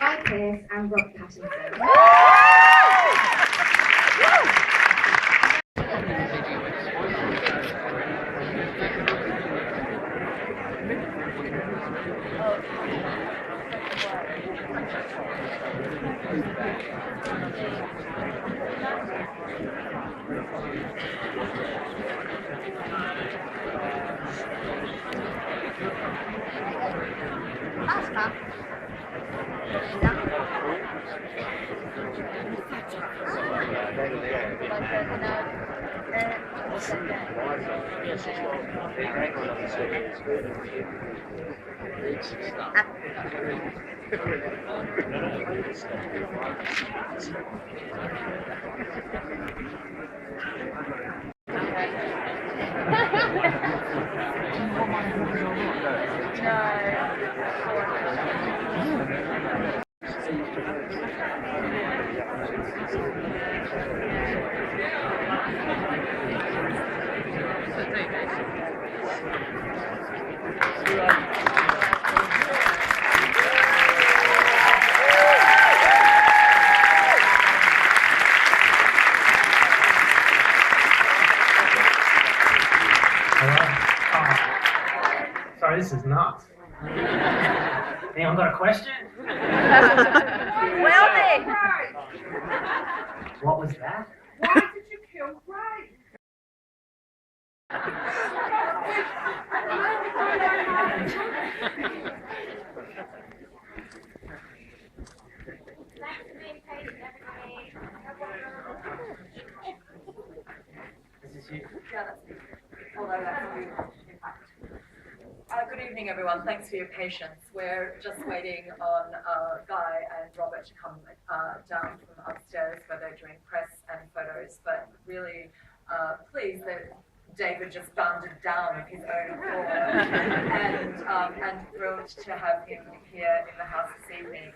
Guy Pearce and Rob Pattinson. This is nuts. Anyone got a question? Well then. What was that? Why did you kill Ray? This is you. Yeah, that's me. Although that's you. Good evening, everyone. Thanks for your patience. We're just waiting on Guy and Robert to come down from upstairs where they're doing press and photos. But really pleased that David just bounded down of his own accord, and thrilled to have him here in the house this evening.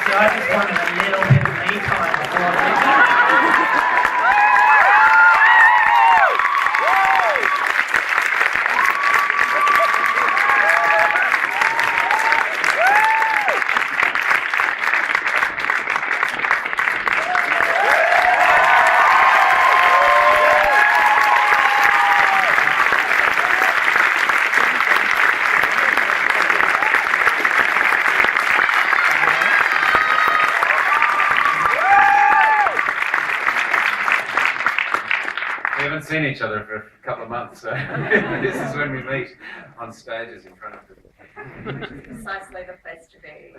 So I just wanted a little bit of me time before We haven't seen each other for a couple of months, so this is when we meet on stages in front of people. Precisely the place to be.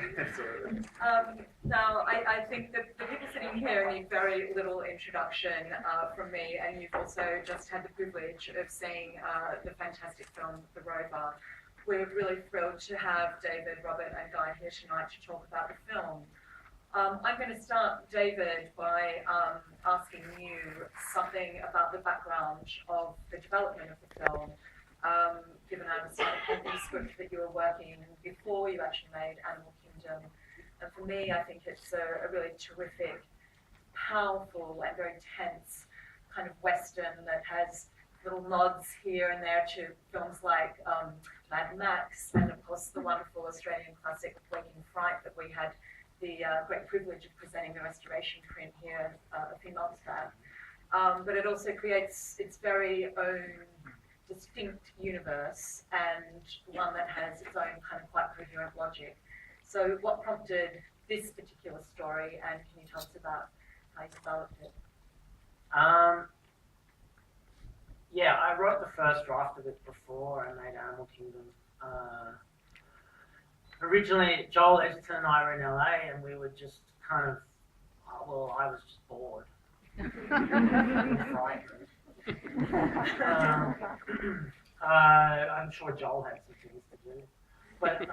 Now, I think that the people sitting here need very little introduction from me, and you've also just had the privilege of seeing the fantastic film, The Rover. We're really thrilled to have David, Robert, and Guy here tonight to talk about the film. I'm going to start, David, by asking you something about the background of the development of the film, given I understand the script that you were working before you actually made Animal Kingdom. And for me, I think it's a really terrific, powerful, and very tense kind of Western that has little nods here and there to films like Mad Max, and of course the wonderful Australian classic Waking Fright that we had the great privilege of presenting the restoration print here a few months back. But it also creates its very own distinct universe, and one that has its own kind of quite coherent logic. So what prompted this particular story, and can you tell us about how you developed it? Yeah, I wrote the first draft of it before I made Animal Kingdom. Originally, Joel Edgerton and I were in LA, and we were just kind of, I was just bored. I'm sure Joel had some things to do, but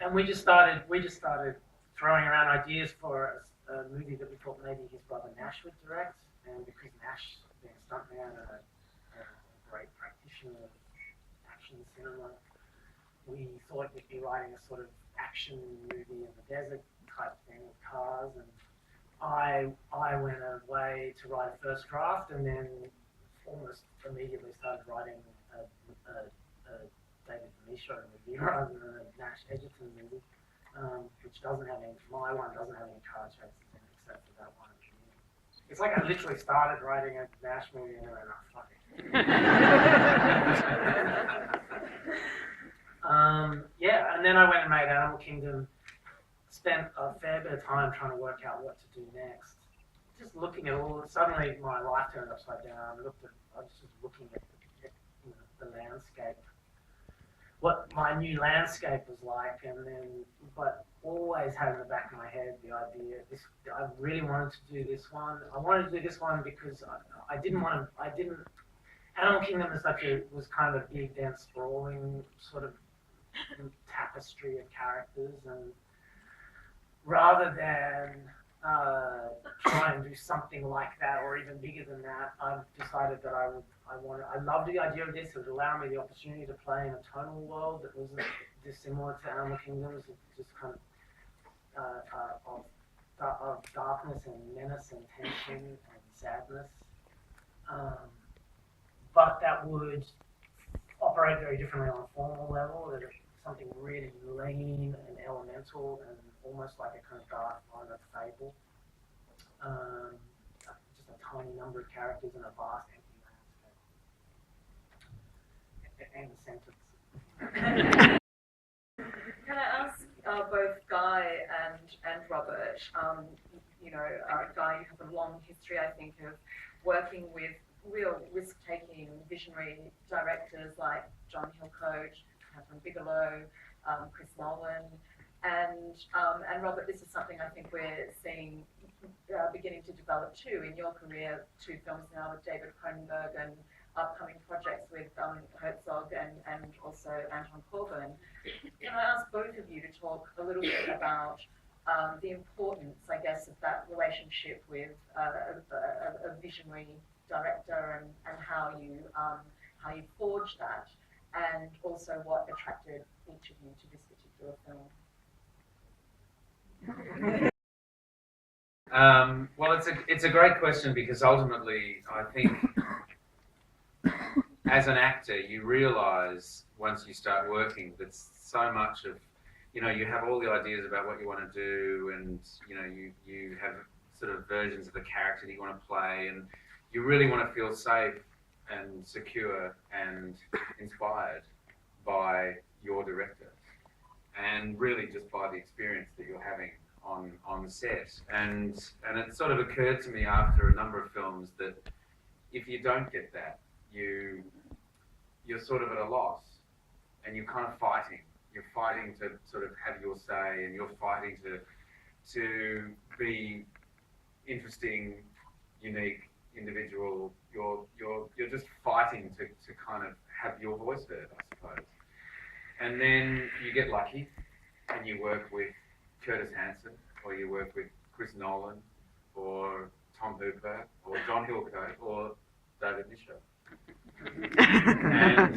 and we just started throwing around ideas for a movie that we thought maybe his brother Nash would direct, and because Nash, being a stuntman, a great practitioner of action cinema, we thought we'd be writing a sort of action movie in the desert type thing with cars, and I went away to write a first draft, and then almost immediately started writing a Nisha movie rather than a Nash Edgerton movie, which doesn't have any. My one doesn't have any car chases in it except for that one. It's like I literally started writing a Nash movie and then I went, oh, fuck it. Yeah, and then I went and made Animal Kingdom. Spent a fair bit of time trying to work out what to do next. Just looking at all. Suddenly, my life turned upside down. I was just looking at the landscape, what my new landscape was like, and then, but always had in the back of my head the idea. I really wanted to do this one. I wanted to do this one because I didn't want to. I didn't. Animal Kingdom was kind of a big, dense, sprawling sort of tapestry of characters, and rather than try and do something like that or even bigger than that, I've decided that I loved the idea of this. It would allow me the opportunity to play in a tonal world that wasn't dissimilar to Animal Kingdoms, just kind of darkness and menace and tension and sadness. But that would operate very differently on a formal level. That it's something really lean and elemental and almost like a kind of dark line of fable. Just a tiny number of characters in a vast empty landscape. End sentence. Can I ask both Guy and Robert, Guy, you have a long history, I think, of working with real risk-taking visionary directors like John Hillcoat, Catherine Bigelow, Chris Nolan, and Robert, this is something I think we're seeing beginning to develop too in your career. 2 films now with David Cronenberg and upcoming projects with Herzog and also Anton Corbijn. Can I ask both of you to talk a little bit about the importance, I guess, of that relationship with a visionary director and how you forged that, and also what attracted each of you to this particular film? Well, it's a great question because ultimately, I think, as an actor, you realise once you start working that so much of, you have all the ideas about what you want to do, and you have sort of versions of the character that you want to play, and you really want to feel safe and secure and inspired by your director, and really just by the experience that you're having on the set. And it sort of occurred to me after a number of films that if you don't get that, you're sort of at a loss, and you're kind of fighting. You're fighting to sort of have your say, and you're fighting to be interesting, unique, individual. You're just fighting to kind of have your voice heard, I suppose. And then you get lucky, and you work with Curtis Hanson, or you work with Chris Nolan, or Tom Hooper, or John Hillcoat, or David Nisha. And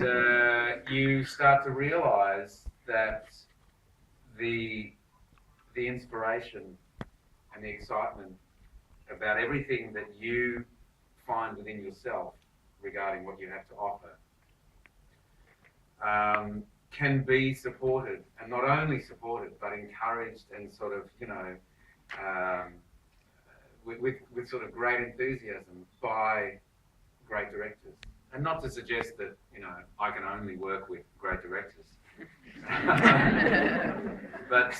you start to realise that the inspiration and the excitement about everything that you find within yourself regarding what you have to offer can be supported, and not only supported but encouraged and sort of with sort of great enthusiasm by great directors. And not to suggest that I can only work with great directors, but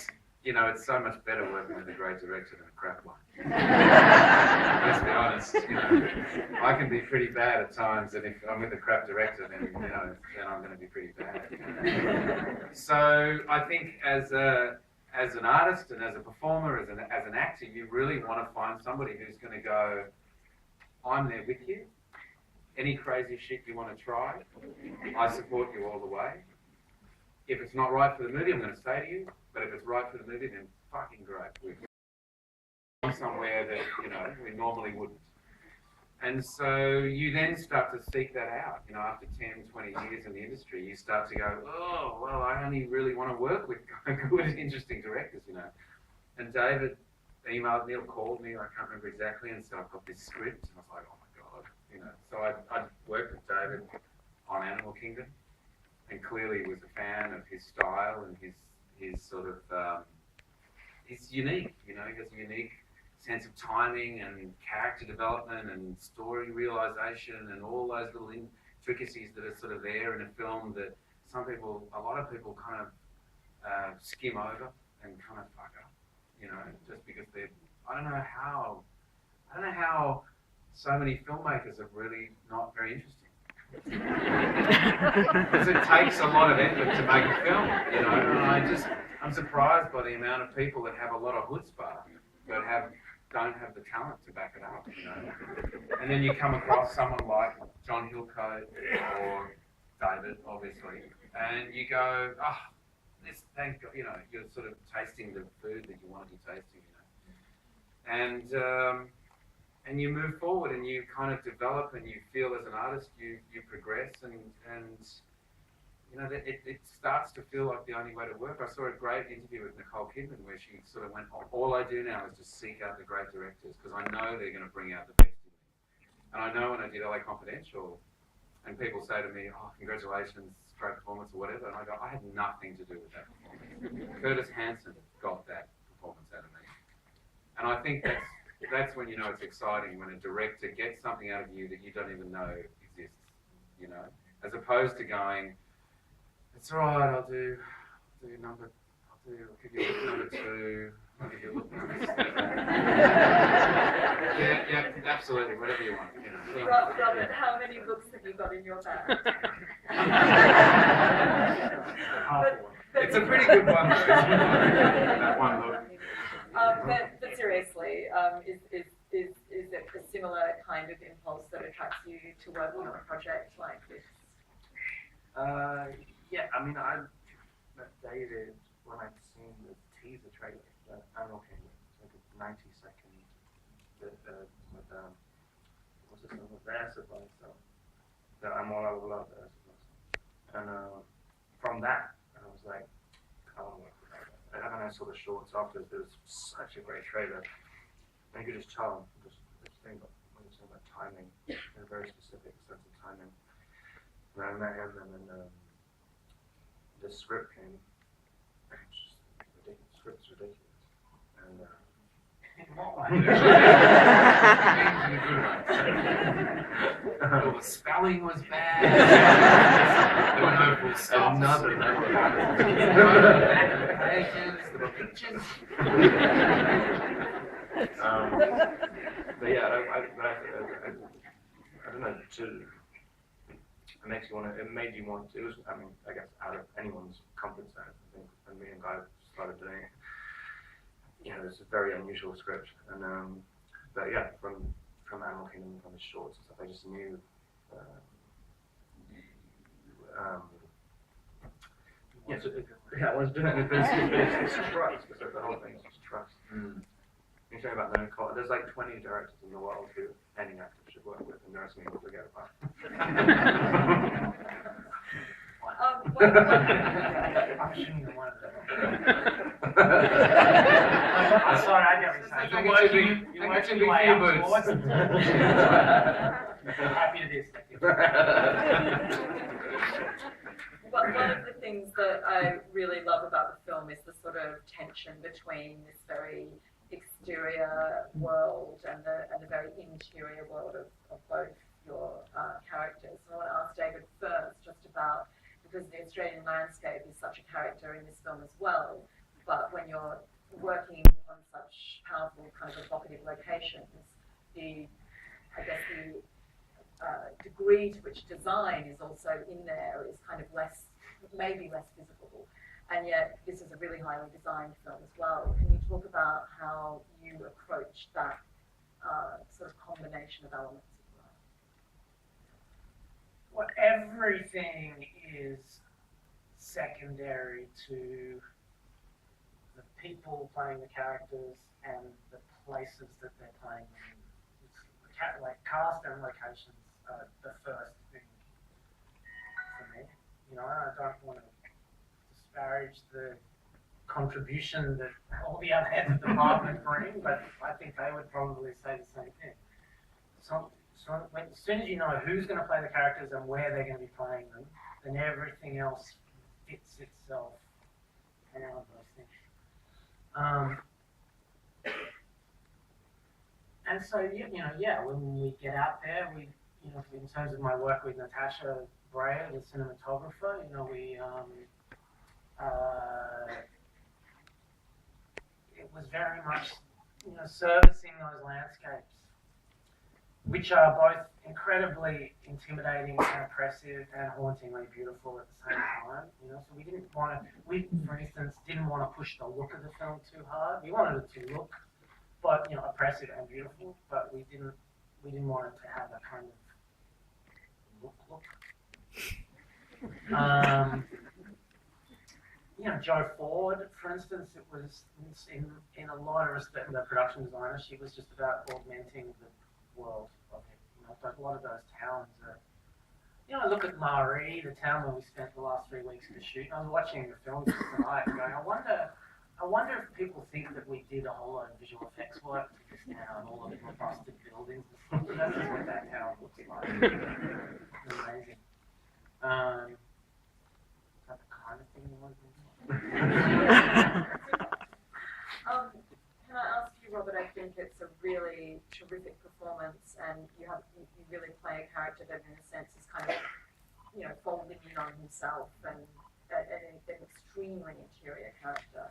it's so much better working with a great director than a crap one. Let's be honest. I can be pretty bad at times, and if I'm with a crap director, then I'm going to be pretty bad. So I think as an artist and as a performer, as an actor, you really want to find somebody who's going to go, I'm there with you. Any crazy shit you want to try, I support you all the way. If it's not right for the movie, I'm going to say to you, but if it's right for the movie, then fucking great. We've gone somewhere that, we normally wouldn't. And so you then start to seek that out. After 10, 20 years in the industry, you start to go, oh, well, I only really want to work with good, interesting directors, And David emailed me or called me, I can't remember exactly, and said, I've got this script. And I was like, oh my God. So I worked with David on Animal Kingdom. and clearly was a fan of his style and his sort of he's unique. You know, he has a unique sense of timing and character development and story realization and all those little intricacies that are sort of there in a film that a lot of people kind of skim over and kind of fuck up, you know, just because I don't know how so many filmmakers are really not very interesting. Because it takes a lot of effort to make a film, you know, and I'm surprised by the amount of people that have a lot of chutzpah but don't have the talent to back it up, you know. And then you come across someone like John Hillcoat or David, obviously, and you go, oh, thank God, you know, you're sort of tasting the food that you want to be tasting, you know. And you move forward and you kind of develop and you feel as an artist you progress and you know, it starts to feel like the only way to work. I saw a great interview with Nicole Kidman where she sort of went, all I do now is just seek out the great directors because I know they're going to bring out the best in me. And I know when I did LA Confidential and people say to me, oh, congratulations, great performance or whatever, and I go, I had nothing to do with that performance. Curtis Hanson got that performance out of me. And I think that's when you know it's exciting, when a director gets something out of you that you don't even know exists, you know, as opposed to going, it's all right, I'll give you look number 2, I'll give you look number 7. yeah, absolutely, whatever you want, you know. Robert, how many books have you got in your bag? It's a pretty good one, though. That one look. But seriously, is it a similar kind of impulse that attracts you to working on a project like this? Yeah, I mean, I met David when I'd seen the teaser trailer, the Animal Kingdom, like a 90-second with what's this one, with the Air Supply stuff. I'm all over love the Air Supply stuff. And from that, I was like, I want to work with that. And then I saw the shorts after, there was such a great trailer. And you could just tell, just think about, when you're saying about timing, a very specific sense of timing. And I met him, and then the script came, and it's just ridiculous. The script's ridiculous. And Well, the spelling was bad. There were no full stops. Another pages, there were pictures. But yeah, I don't know, it made you want to, it was, I mean, I guess out of anyone's comfort zone, I think, when me and Guy started doing it, you know, it's a very unusual script, and, but yeah, from Animal Kingdom, from the shorts and stuff, I just knew, I was doing it, it's trust, the whole thing is just trust. You say about Nicole, there's like 20 directors in the world who any actor should work with, and the rest of me will forget about. I'm assuming the one of them. I'm sorry, I get excited. You're working your way up towards it. Happy to do so. Well, one of the things that I really love about the film is the sort of tension between this very exterior world and the very interior world of both your characters. And I want to ask David first just about, because the Australian landscape is such a character in this film as well, but when you're working on such powerful kind of evocative locations, the degree to which design is also in there is kind of maybe less visible. And yet, this is a really highly designed film as well. Can you talk about how you approach that sort of combination of elements as well? Well, everything is secondary to the people playing the characters and the places that they're playing in. Like cast and locations are the first thing for me. You know, I don't want to disparage the contribution that all the other heads of the department bring, but I think they would probably say the same thing. So as soon as you know who's going to play the characters and where they're going to be playing them, then everything else fits itself, and all of those things. And so, when we get out there, in terms of my work with Natasha Bray, the cinematographer, it was very much, servicing those landscapes, which are both incredibly intimidating and oppressive and hauntingly beautiful at the same time. So we didn't want to, for instance, didn't want to push the look of the film too hard. We wanted it to look, but oppressive and beautiful, but we didn't want it to have a kind of look. Joe Ford, for instance, it was in a lot of respect, the production designer, she was just about augmenting the world of it. Like a lot of those towns are, I look at Marie, the town where we spent the last 3 weeks of the shoot. I was watching the film tonight and going, I wonder if people think that we did a whole lot of visual effects work to this town, all of the busted buildings and stuff. That's just what that town looks like. It's amazing. Is that the kind of thing you want to do? Can I ask you, Robert? I think it's a really terrific performance, and you really play a character that, in a sense, is kind of, folding in on himself, and an extremely interior character.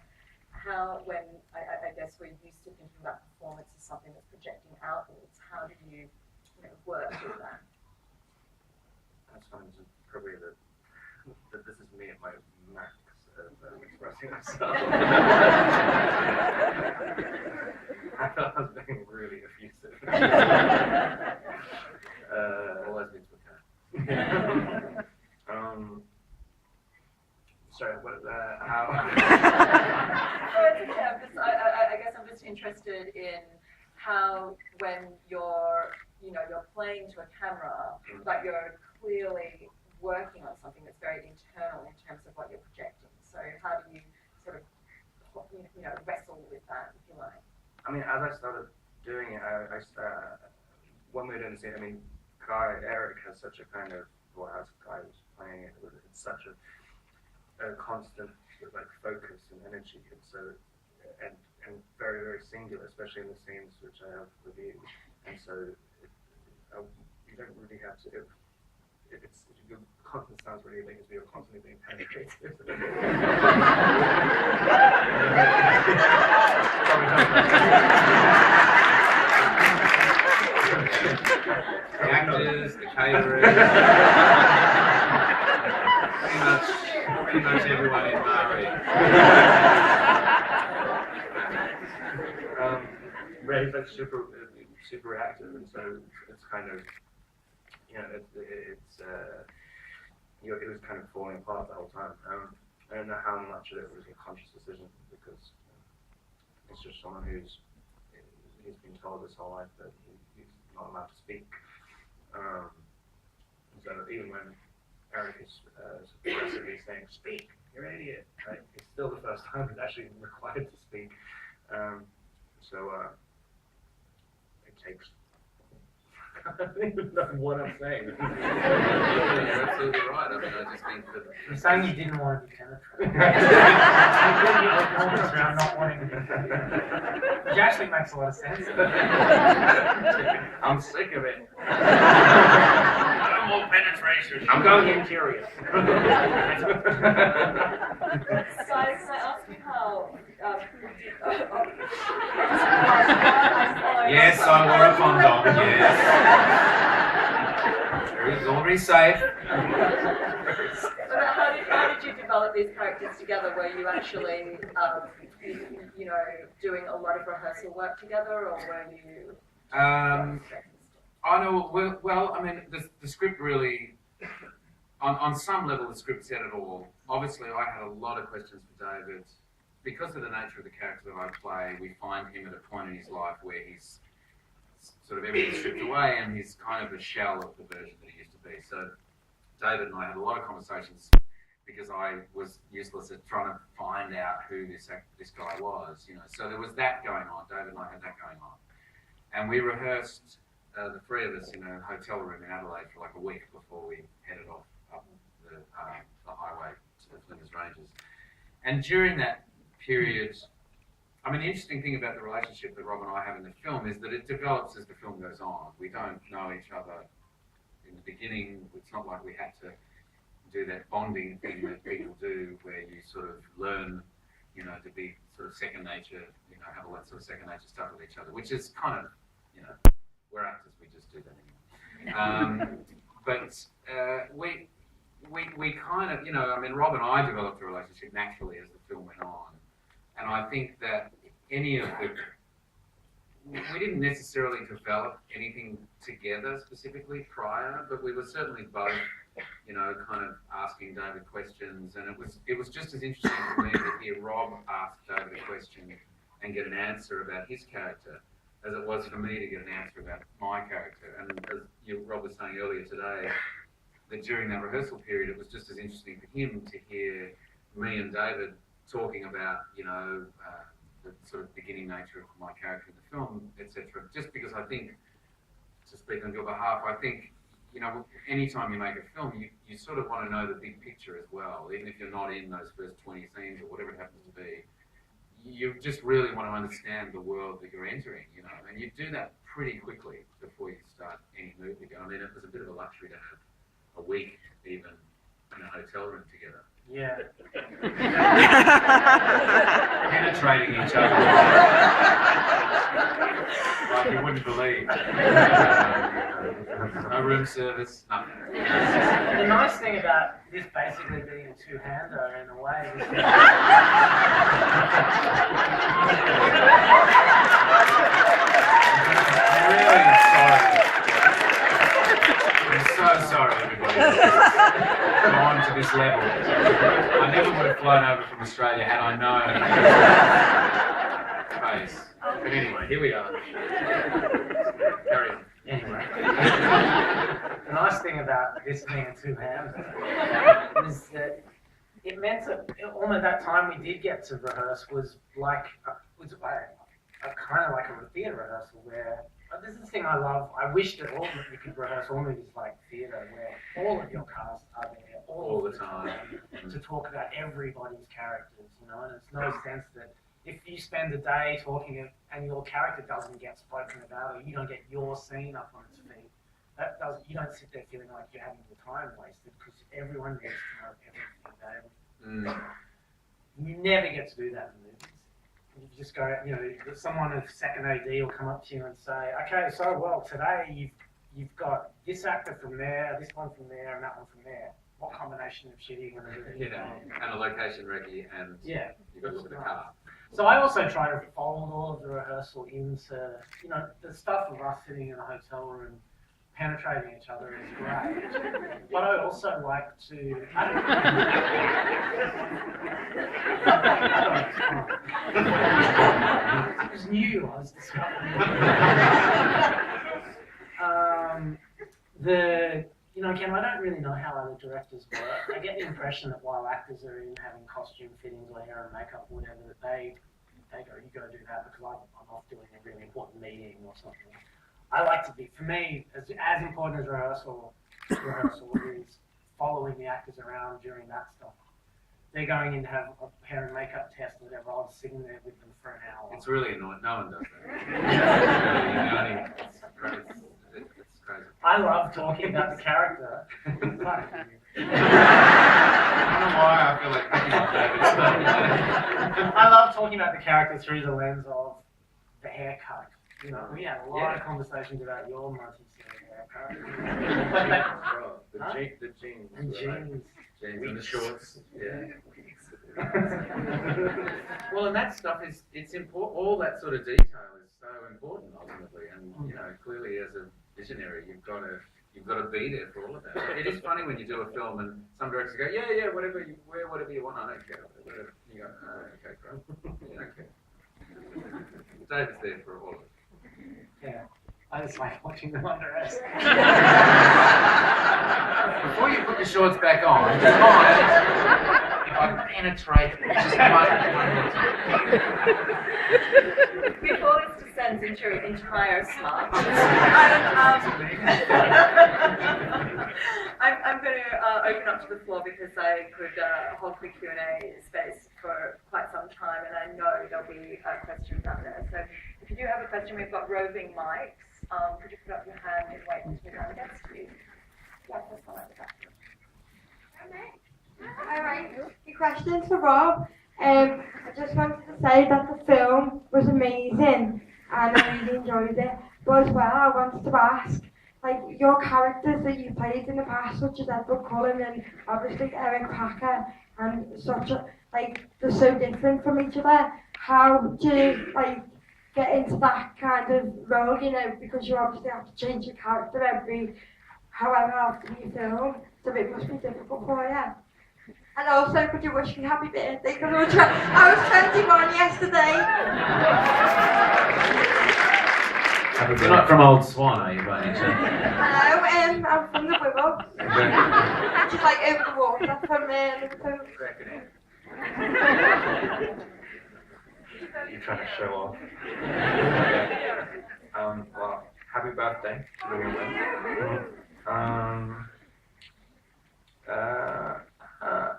How, when I guess we're used to thinking about performance as something that's projecting outwards, how do you, work with that? That's fine. Probably that this is me at my max of expressing myself. I thought I was being really effusive. Always been to sorry, how? Oh, it's okay. I guess I'm just interested in how, when you're playing to a camera, but you're clearly working on something that's very internal in terms of what you're projecting. So how do you sort of, wrestle with that, if you like? I mean, as I started doing it, when we were doing the scene, Eric has such a kind of, as Guy was playing it, it's such a constant sort of focus and energy, and so and very, very singular, especially in the scenes which I have with you, and so you don't really have to. Your content sounds really big, you're constantly being penetrated. The actors, the caterers, pretty much everyone in Maori. Ray's super active, and so it's kind of, it was kind of falling apart the whole time. I don't know how much of it was a conscious decision, because it's just someone he's been told his whole life that he's not allowed to speak. So even when Eric is aggressively saying, "Speak, you're an idiot," right? It's still the first time he's actually required to speak. It takes. I don't even know what I'm saying. You're absolutely right. I just think that You're saying you didn't want to be penetrated. Your performance around not wanting to be penetrated. Which actually makes a lot of sense. I'm sick of it. no more penetration. I'm going interior. Guys, can I ask you how? Yes, I wore a condom. Yes. Already safe. But how did you develop these characters together? Were you actually, doing a lot of rehearsal work together, or were you? I know. Well, I mean, the script really, on some level, the script said it all. Obviously, I had a lot of questions for David. Because of the nature of the character that I play, we find him at a point in his life where he's sort of everything's stripped away and he's kind of a shell of the version that he used to be. So David and I had a lot of conversations because I was useless at trying to find out who this guy was, So there was that going on. David and I had that going on. And we rehearsed, the three of us, in a hotel room in Adelaide for like a week before we headed off up the the highway to the Flinders Ranges. And during that period, I mean, the interesting thing about the relationship that Rob and I have in the film is that it develops as the film goes on. We don't know each other in the beginning. It's not like we had to do that bonding thing that people do where you sort of learn, you know, to be sort of second nature, you know, have all that sort of second nature stuff with each other, which is kind of, you know, we're actors, we just do that anyway. We kind of, you know, I mean, Rob and I developed a relationship naturally as the film went on. And I think that we didn't necessarily develop anything together specifically prior, but we were certainly both, you know, kind of asking David questions. And it was just as interesting for me to hear Rob ask David a question and get an answer about his character as it was for me to get an answer about my character. And as Rob was saying earlier today, that during that rehearsal period, it was just as interesting for him to hear me and David talking about, you know, the sort of beginning nature of my character in the film, etc. Just because I think, to speak on your behalf, I think, you know, anytime you make a film, you sort of want to know the big picture as well, even if you're not in those first 20 scenes or whatever it happens to be. You just really want to understand the world that you're entering, you know, and you do that pretty quickly before you start any movie. I mean, it was a bit of a luxury to have a week even in a hotel room together. Yeah. Penetrating each other. Like you wouldn't believe. No room service, nothing. The nice thing about this basically being a two-hander in a way is I'm so sorry, everybody. Gone to this level. I never would have flown over from Australia had I known. Face. But anyway, here we are. Carry on. Anyway. The nice thing about this being a two-hander is that it meant that almost that time we did get to rehearse was like a kind of like a theatre rehearsal where this is the thing I love. I wish that you could rehearse all movies like theatre where all of your cast are there all the time to talk about everybody's characters, you know, and it's no sense that if you spend a day talking and your character doesn't get spoken about or you don't get your scene up on its feet, you don't sit there feeling like you're having your time wasted because everyone needs to know everything about everything. You never get to do that in movies. You just go, you know, someone of second AD will come up to you and say, okay, so well, today you've got this actor from there, this one from there, and that one from there. What combination of shit are you going to do? Yeah, and a location recce, and you've got to look at the car. So I also try to fold all of the rehearsal into, you know, the stuff of us sitting in a hotel room penetrating each other is great. But I also like to, it was new, I was discovering. You know, again, I don't really know how other directors work. I get the impression that while actors are in having costume fittings or hair and makeup or whatever, that they go, you go do that because I'm off doing a really important meeting or something. I like to be, for me, as important as rehearsal is following the actors around during that stuff. They're going in to have a hair and makeup test or whatever. I was sitting there with them for an hour. It's really annoying. No one does that. It's crazy. I love talking about the character. I don't know why I feel like picking up David. I love talking about the character through the lens of the haircut. You know, we had a lot of conversations about your multi-scale haircut. The jeans. And jeans. Jeans and the shorts. Yeah. Well, and that stuff it's important. All that sort of detail is so important ultimately, and you know, clearly as a visionary, you've got to be there for all of that. It is funny when you do a film and some directors go, yeah, whatever you wear, whatever you want, I don't care. Whatever. You go, oh, okay, great. You don't care. David's there for all of it. Yeah, I just like watching them undress. Before you put the shorts back on, just mind, if I've penetrated. Just one more time. Before this descends into entire smart, I'm going to open up to the floor because I could hold the Q&A space for quite some time, and I know there'll be questions out there. So if you do have a question, we've got roving mics. Could you put up your hand and wait until we come next to you? Yeah, this one at the back. Alright, the question's for Rob. I just wanted to say that the film was amazing and I really enjoyed it. But as well, I wanted to ask, like, your characters that you played in the past, such as Edward Cullen and obviously Eric Packer, and they're so different from each other. How do you, get into that kind of role, because you obviously have to change your character however often you film, so it must be difficult for you. And also, could you wish me happy birthday? Because I was 21 yesterday. You're not from Old Swan, are you, by any chance? Hello, I'm from the Wirral. Which is over the water from Liverpool. You're trying to show off. Well, happy birthday to the woman.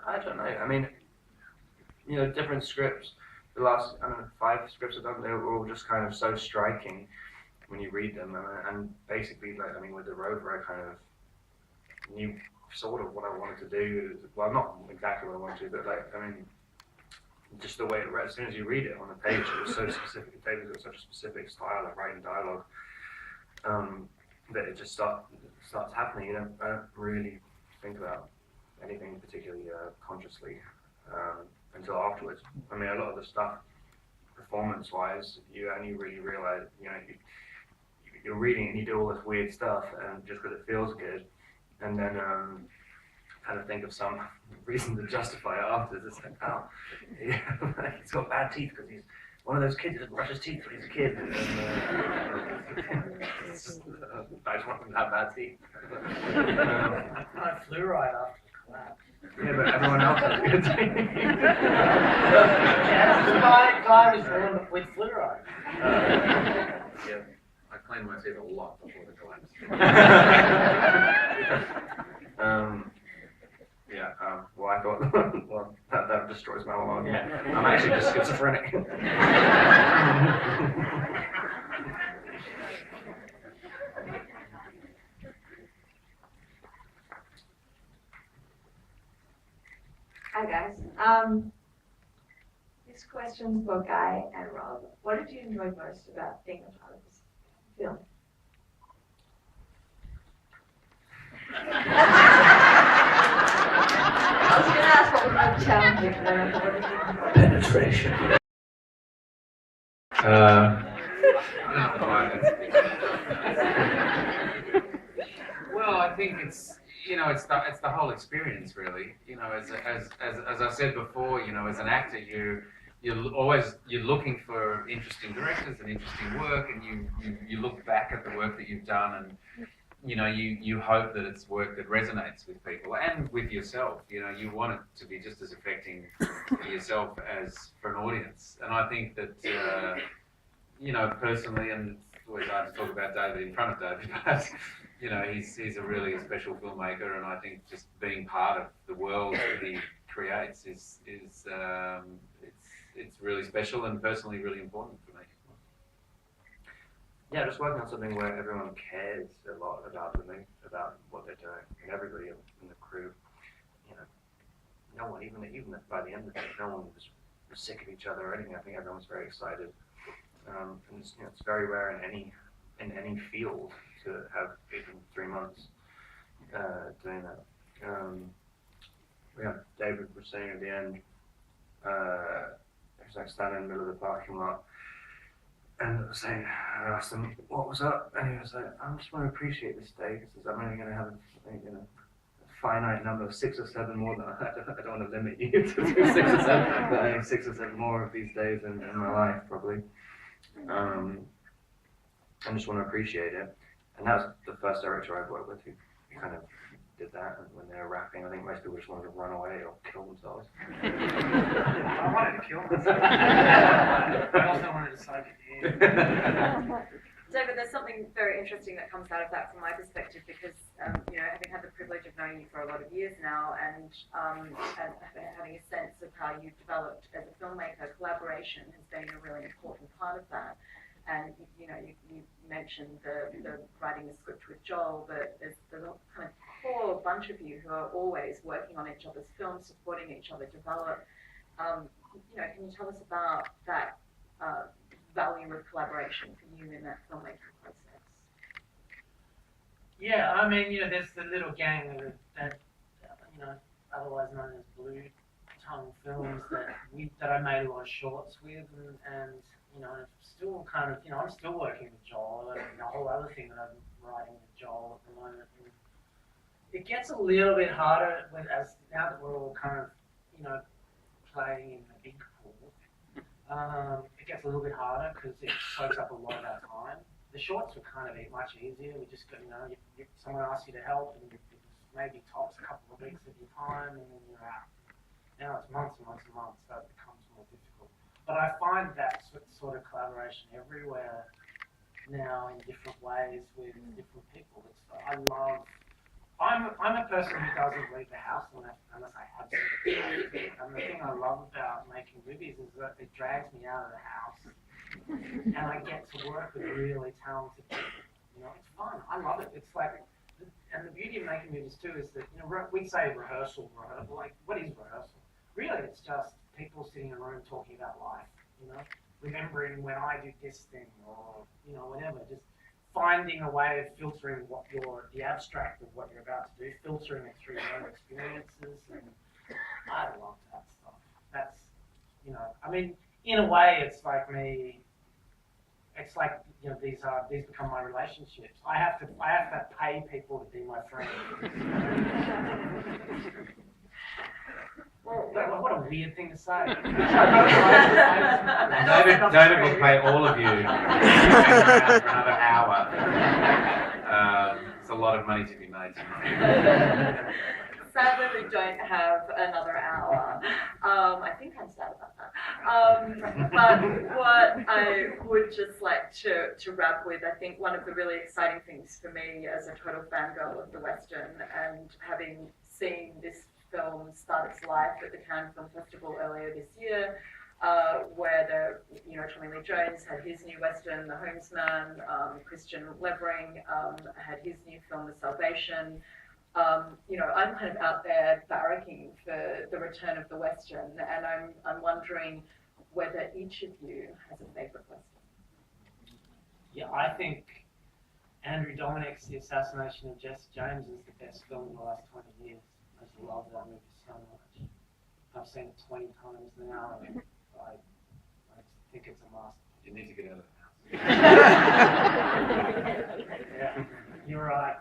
I don't know. I mean, different scripts. The last, 5 scripts I've done, they were all just kind of so striking when you read them. And basically, with the Rover, I kind of knew sort of what I wanted to do. Well, not exactly what I wanted to, but just the way it read. As soon as you read it on the page, it was so specific. David's got such a specific style of writing dialogue that it just starts happening. You don't really think about anything particularly consciously until afterwards. A lot of the stuff, performance-wise, you only really realize, you're reading and you do all this weird stuff, and just because it feels good, and then kind of think of some reason to justify it afterwards. It's he's got bad teeth because he's one of those kids that brushes teeth when he's a kid. And, I just want him to have bad teeth. I flew right after the collapse. Yeah, but everyone else has good teeth. Guy was born with fluoride. Yeah, I cleaned my teeth a lot before the collapse. Well, I thought, that destroys my monologue. Yeah. I'm actually just schizophrenic. Hi guys. This question's for Guy and Rob. What did you enjoy most about being a part of this film? I was going to ask what was most challenging, but what did you enjoy? Penetration. Well, I think it's the whole experience really. As I said before, as an actor, you're looking for interesting directors and interesting work, and you look back at the work that you've done, and you hope that it's work that resonates with people and with yourself. You want it to be just as affecting for yourself as for an audience. And I think that, personally, and it's always hard to talk about David in front of David, but, he's a really special filmmaker, and I think just being part of the world that he creates is it's really special and personally really important for me. Yeah, just working on something where everyone cares a lot about what they're doing, and everybody in the crew, no one, even by the end of it, no one was sick of each other or anything. I think everyone's very excited, and it's very rare in any field to have even 3 months doing that. David was saying at the end, he was standing in the middle of the parking lot. And I asked him, what was up? And he was like, I just want to appreciate this day because I'm only going to have a finite number of 6 or 7 more. I don't want to limit you to 6 or 7, but I have 6 or 7 more of these days in my life, probably. I just want to appreciate it. And that was the first director I've worked with who kind of did that when they were rapping. I think most people just wanted to run away or kill themselves. I wanted to kill myself. I also wanted to soak it in. David, there's something very interesting that comes out of that from my perspective because, you know, having had the privilege of knowing you for a lot of years now and having a sense of how you've developed as a filmmaker, collaboration has been a really important part of that. And, you know, you mentioned the writing the script with Joel, but there's a kind of core bunch of you who are always working on each other's films, supporting each other develop. You know, can you tell us about that value of collaboration for you in that filmmaking process? Yeah, I mean, you know, there's the little gang that you know, otherwise known as Blue Tongue Films that I made a lot of shorts with, and you know, still kind of, you know, I'm still working with Joel, and the whole other thing that I'm writing with Joel at the moment. And it gets a little bit harder now that we're all kind of, you know, playing in the big pool. It gets a little bit harder because it soaks up a lot of our time. The shorts were kind of much easier. We just got, you know, someone asks you to help, and it maybe tops a couple of weeks of your time, and then you're out. Now it's months and months and months, so it becomes more difficult. But I find that sort of collaboration everywhere now in different ways with different people. I'm a person who doesn't leave the house unless I absolutely have to. And the thing I love about making movies is that it drags me out of the house and I get to work with really talented people. You know, it's fun. I love it. It's like, and the beauty of making movies too is that, you know, we say rehearsal, like, what is rehearsal? Really, it's just people sitting in a room talking about life, you know, remembering when I did this thing or, you know, whatever, just finding a way of filtering the abstract of what you're about to do, filtering it through your own experiences, and I love that stuff. That's, you know, I mean, in a way, it's like, you know, these become my relationships. I have to pay people to be my friend. Well, what a weird thing to say. David will pay all of you for another hour. It's a lot of money to be made tonight. Sadly, we don't have another hour. I think I'm sad about that. But what I would just like to wrap with, I think one of the really exciting things for me as a total fangirl of the Western and having seen this film start its life at the Cannes Film Festival earlier this year, where Tommy Lee Jones had his new Western, The Homesman, Christian Levering had his new film, The Salvation. You know, I'm kind of out there barracking for the return of the Western, and I'm wondering whether each of you has a favourite Western. Yeah, I think Andrew Dominik's The Assassination of Jesse James is the best film in the last 20 years. I just love that movie so much. I've seen it 20 times now, and I just think it's a masterpiece. You need to get out of the house. Yeah, you're right.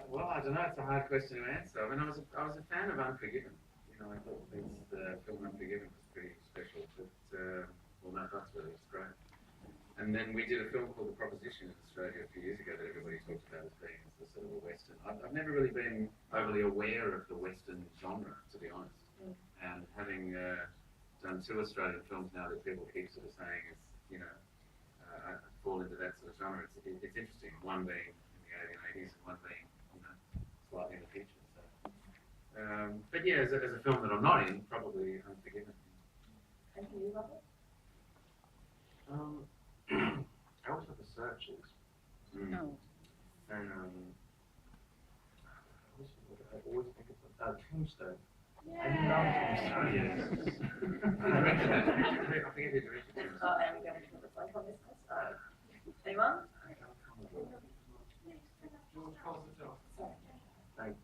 Well, I don't know. It's a hard question to answer. I mean, I was a fan of Unforgiven. You know, I thought the film Unforgiven was pretty special. But well, no, that's really it's great. And then we did a film called The Proposition in Australia a few years ago that everybody talks about as being the sort of a Western. I've never really been overly aware of the Western genre, to be honest. And having done 2 Australian films now that people keep sort of saying is, you know, I fall into that sort of genre. It's interesting. One being in the 1880s and one being, you know, slightly in the future. So, but yeah, as a film that I'm not in, probably Unforgiven. And do you love it? I always have The Searchers. No. And I always think it's Tombstone. Yeah. I love Tombstone. Yes. I directed that. I forget who directed it. And we're going to put the blank on this list. Anyone? Thank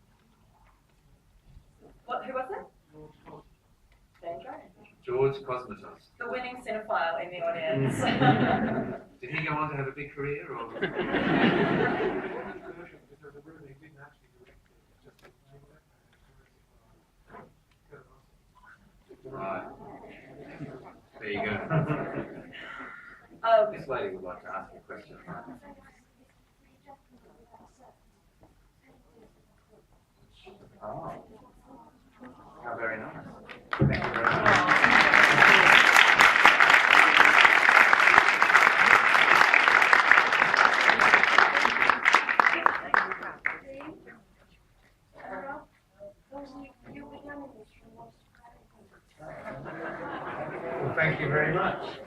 Who was it? There you go. George Cosmatos. The winning cinephile in the audience. Did he go on to have a big career, or? Right. There you go. This lady would like to ask you a question. Oh. How very nice. Thank you very much. Well, thank you very much.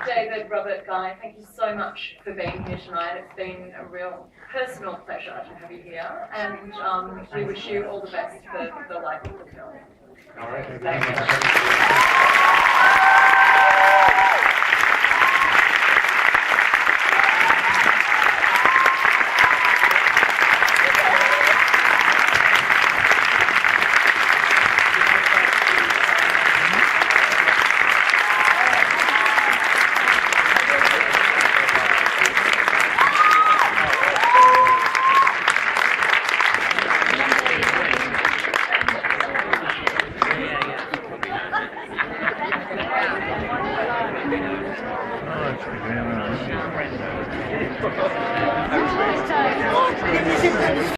David, Robert, Guy, thank you so much for being here tonight. It's been a real personal pleasure to have you here, and we wish you all the best for the life of the film. All right. Thank you. Oh,